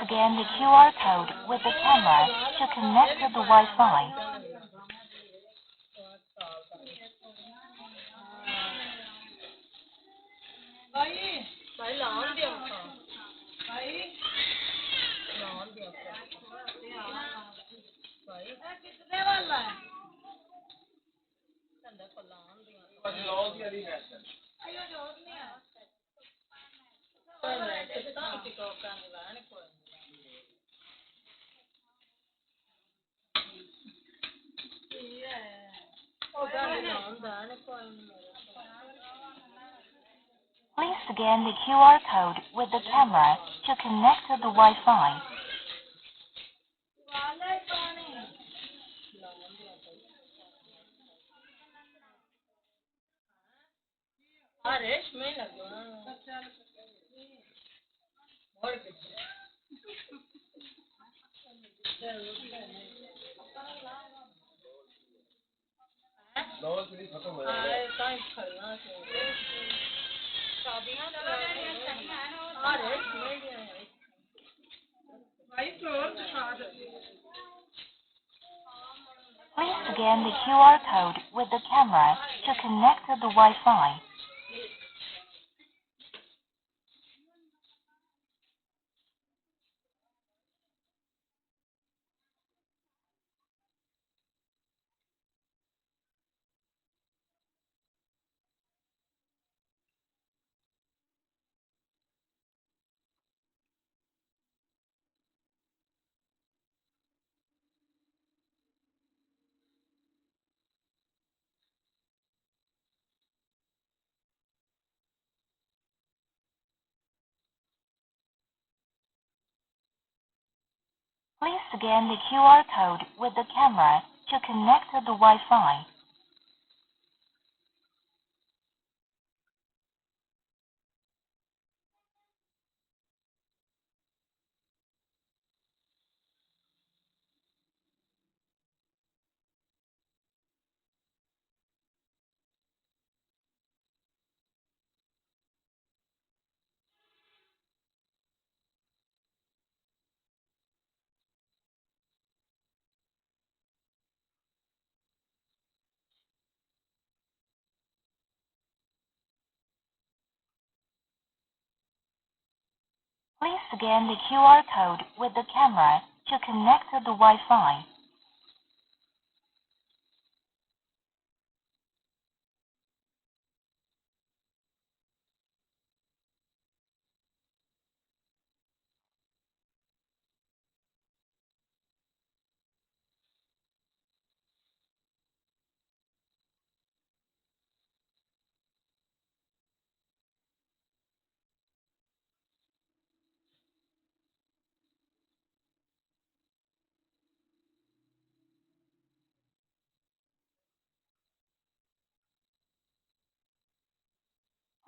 scan the QR code with the camera to connect to the Wi-Fi. Please scan the QR code with the camera to connect to the Wi-Fi. Please scan the QR code with the camera to connect to the Wi-Fi. Please scan the QR code with the camera to connect to the Wi-Fi. Please scan the QR code with the camera to connect to the Wi-Fi.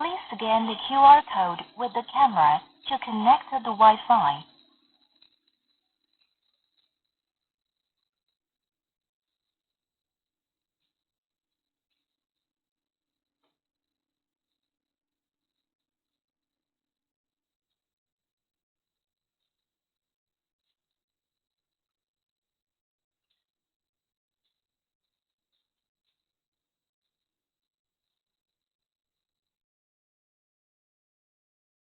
Please scan the QR code with the camera to connect to the Wi-Fi.